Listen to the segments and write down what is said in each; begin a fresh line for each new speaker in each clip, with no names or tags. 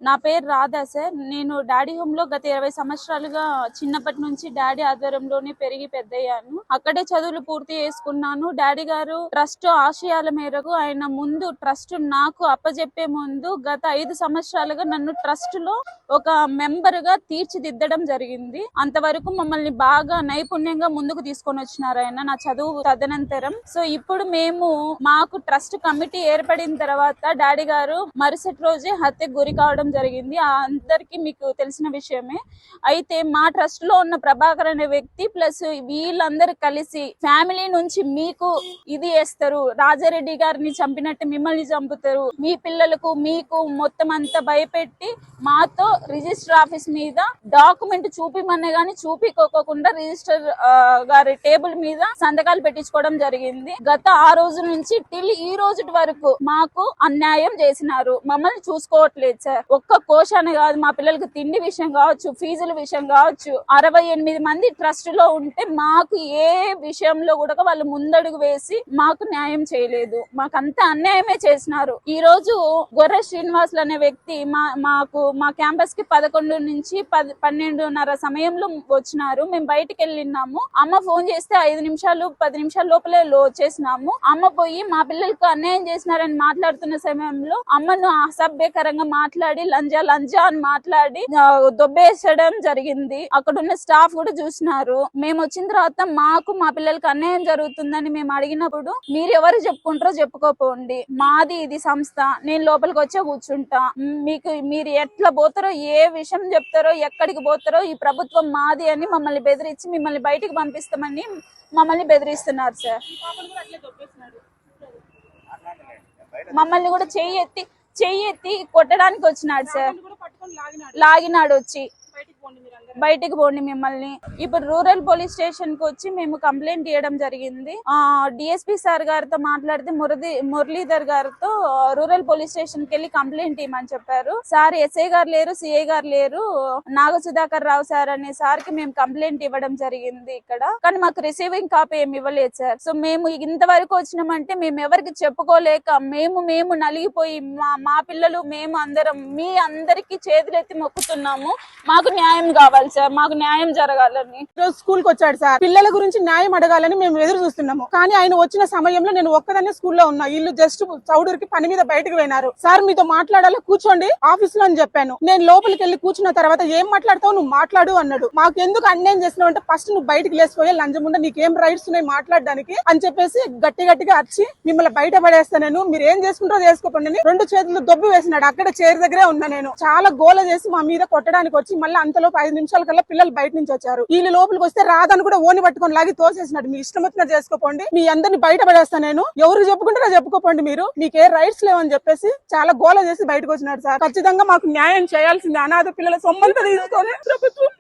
నా పేరు రాధా సార్. నేను డాడీ హోమ్ లో గత 20 సంవత్సరాలుగా చిన్నప్పటి నుంచి డాడీ ఆధ్వర్యంలోనే పెరిగి పెద్దయ్యాను. అక్కడే చదువులు పూర్తి చేసుకున్నాను. డాడీ గారు ట్రస్ట్ ఆశయాల మేరకు ఆయన ముందు ట్రస్ట్ నాకు అప్పజెప్పే ముందు గత 5 సంవత్సరాలుగా నన్ను ట్రస్ట్ లో ఒక మెంబర్ గా తీర్చిదిద్దడం జరిగింది. అంతవరకు మమ్మల్ని బాగా నైపుణ్యంగా ముందుకు తీసుకొని వచ్చినారు ఆయన నా చదువు తదనంతరం. సో ఇప్పుడు మాకు ట్రస్ట్ కమిటీ ఏర్పడిన తర్వాత డాడీ గారు మరుసటి రోజే హత్యకు గురి కావడం జరిగింది. అందరికి మీకు తెలిసిన విషయమే. అయితే మా ట్రస్ట్ లో ఉన్న ప్రభాకర్ అనే వ్యక్తి ప్లస్ వీళ్ళందరూ కలిసి ఫ్యామిలీ నుంచి మీకు ఇది వేస్తారు, రాజారెడ్డి గారిని చంపినట్టు మిమ్మల్ని చంపుతారు, మీ పిల్లలకు మీకు మొత్తం అంతా భయపెట్టి మాతో రిజిస్టర్ ఆఫీస్ మీద డాక్యుమెంట్ చూపిమనే గానీ చూపికోకుండా రిజిస్టర్ గారి టేబుల్ మీద సంతకాలు పెట్టించుకోవడం జరిగింది. గత ఆ రోజు నుంచి టిల్ ఈ రోజు వరకు మాకు అన్యాయం చేసినారు. మమ్మల్ని చూసుకోవట్లేదు సార్. ఒక్క కోశాన్ని కాదు, మా పిల్లలకి తిండి విషయం కావచ్చు, ఫీజుల విషయం కావచ్చు, 68 మంది ట్రస్ట్ లో ఉంటే మాకు ఏ విషయంలో కూడా వాళ్ళు ముందడుగు వేసి మాకు న్యాయం చేయలేదు. మాకంతా అన్యాయమే చేసినారు. ఈ రోజు గొర్రె శ్రీనివాసులు అనే వ్యక్తి మా క్యాంపస్ కి 11 నుంచి 12:30 సమయంలో వచ్చినారు. మేము బయటికి వెళ్ళినాము. అమ్మ ఫోన్ చేస్తే 5 నిమిషాలు 10 నిమిషాల లోపలే వచ్చేసినాము. అమ్మ పోయి మా పిల్లలకు అన్యాయం చేసినారని మాట్లాడుతున్న సమయంలో అమ్మను అసభ్యకరంగా మాట్లాడి లంజా అని మాట్లాడి దొబ్బేసడం జరిగింది. అక్కడ ఉన్న స్టాఫ్ కూడా చూసినారు. మేము వచ్చిన తర్వాత మా పిల్లలకి అన్యాయం జరుగుతుందని మేము అడిగినప్పుడు మీరు ఎవరు చెప్పుకుంటారో చెప్పుకోపోండి, మాది ఇది సంస్థ, నేను లోపలికి వచ్చే కూర్చుంటా, మీరు ఎట్లా పోతారో ఏ విషయం చెప్తారో ఎక్కడికి పోతారో ఈ ప్రభుత్వం మాది అని మమ్మల్ని బెదిరించి మిమ్మల్ని బయటికి పంపిస్తామని మమ్మల్ని బెదిరిస్తున్నారు సార్. మమ్మల్ని కూడా చెయ్యి ఎత్తి కొట్టడానికి వచ్చినాడు సార్. లాగినాడు వచ్చి బయటికి పోండి మిమ్మల్ని. ఇప్పుడు రూరల్ పోలీస్ స్టేషన్ కి వచ్చి మేము కంప్లైంట్ ఇవ్వడం జరిగింది. డిఎస్పీ సార్ గారితో మాట్లాడితే మురళీధర్ గారితో రూరల్ పోలీస్ స్టేషన్ కి వెళ్ళి కంప్లైంట్ ఇవ్వమని చెప్పారు. సార్ ఎస్ఐ గారు లేరు, సిఐ గారు లేరు, నాగ సుధాకర్ రావు సార్ అనే సార్ కి మేము కంప్లైంట్ ఇవ్వడం జరిగింది ఇక్కడ. కానీ మాకు రిసీవింగ్ కాపీ ఏమి ఇవ్వలేదు సార్. సో మేము ఇంతవరకు వచ్చినామంటే మేము ఎవరికి చెప్పుకోలేక మేము నలిగిపోయి మా పిల్లలు మేము అందరం మీ అందరికి చేతులెత్తి మొక్కుతున్నాము. మాకు న్యాయం కావాలి సార్, మాకు న్యాయం జరగాలని.
స్కూల్ కి వచ్చాడు సార్. పిల్లల గురించి న్యాయం అడగాలని మేము ఎదురు చూస్తున్నాము. కానీ ఆయన వచ్చిన సమయంలో నేను ఒక్కదాన్ని స్కూల్లో ఉన్నా. వీళ్ళు జస్ట్ చౌడూరికి పని మీద బయటకు పోయినారు. సార్ మీతో మాట్లాడాలి కూర్చోండి ఆఫీస్ లో అని చెప్పాను. నేను లోపలికి వెళ్ళి కూర్చున్న తర్వాత ఏం మాట్లాడతావు నువ్వు మాట్లాడు అన్నాడు. మాకు ఎందుకు అన్యాయం చేసినావు అంటే ఫస్ట్ నువ్వు బయటకు లేసిపోయే లంచముండ, నీకేం రైట్స్ ఉన్నాయి మాట్లాడడానికి అని చెప్పేసి గట్టిగా అరిచి మిమ్మల్ని బయట పడేస్తా, నేను మీరు ఏం చేసుకుంటారో చేసుకోండి 2 చేతులు దొబ్బి వేసినాడు. అక్కడ చైర్ దగ్గరే ఉన్నా నేను. చాలా గోల చేసి మా మీద కొట్టడానికి వచ్చి మళ్ళీ అంతలోపు 5 నిమిషాల కల్లా పిల్లలు బయట నుంచి వచ్చారు. వీళ్ళు లోపలికి వస్తే రాదని కూడా ఓని పట్టుకొని లాగి తోసేసినాడు. మీ ఇష్టం వచ్చినా చేసుకోండి, మీ అందరిని బయట పడేస్తా, నేను ఎవరు చెప్పుకుంటారో చెప్పుకోండి, మీరు మీకే రైట్స్ లేవని చెప్పేసి చాలా గోల చేసి బయటకు వచ్చినాడు సార్. ఖచ్చితంగా మాకు న్యాయం చేయాల్సింది. అనాథ పిల్లల సొమ్మంతా తీసుకొని ప్రభుత్వం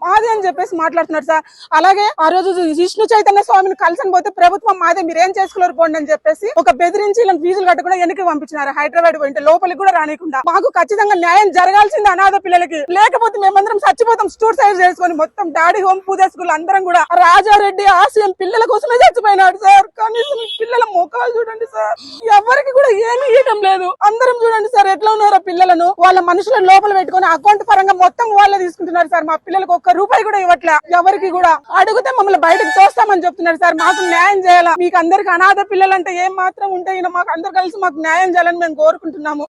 మాది అని చెప్పేసి మాట్లాడుతున్నారు సార్. అలాగే ఆ రోజు విష్ణు చైతన్య స్వామిని కలిసని పోతే ప్రభుత్వం మాదే, మీరేం చేసుకోలేరు పోండి అని చెప్పేసి ఒక బెదిరించి ఇలా ఫీజులు కట్టకుండా వెనక్కి పంపించినారు. హైదరాబాద్ పోయింటే లోపలికి కూడా రానికుండా. మాకు ఖచ్చితంగా న్యాయం జరగాల్సింది అనాథ పిల్లలకి. లేకపోతే మేమందరం చచ్చిపోతాం. సూసైడ్ చేసుకొని మొత్తం డాడీ హోమ్ పూజ స్కూల్ అందరం కూడా రాజారెడ్డి ఆశయం పిల్లల కోసమే చచ్చిపోయినాడు సార్. కనీసం పిల్లల ముఖాలు చూడండి సార్, ఎవరికి కూడా ఏమీ ఇవ్వడం లేదు. అందరం చూడండి సార్ ఎట్లా ఉన్నారో పిల్లలను. వాళ్ళ మనుషుల లోపల పెట్టుకుని అకౌంట్ పరంగా మొత్తం వాళ్ళే తీసుకుంటున్నారు సార్. మా పిల్లలకు ₹1 కూడా ఇవ్వట్లే. ఎవరికి కూడా అడిగితే మమ్మల్ని బయటకు తోస్తామని చెప్తున్నారు సార్. మాకు న్యాయం చేయాలా. మీకు అందరికి అనాథ పిల్లలంటే ఏం మాత్రం ఉంటాయి, మాకు అందరు కలిసి మాకు న్యాయం చేయాలని మేము కోరుకుంటున్నాము.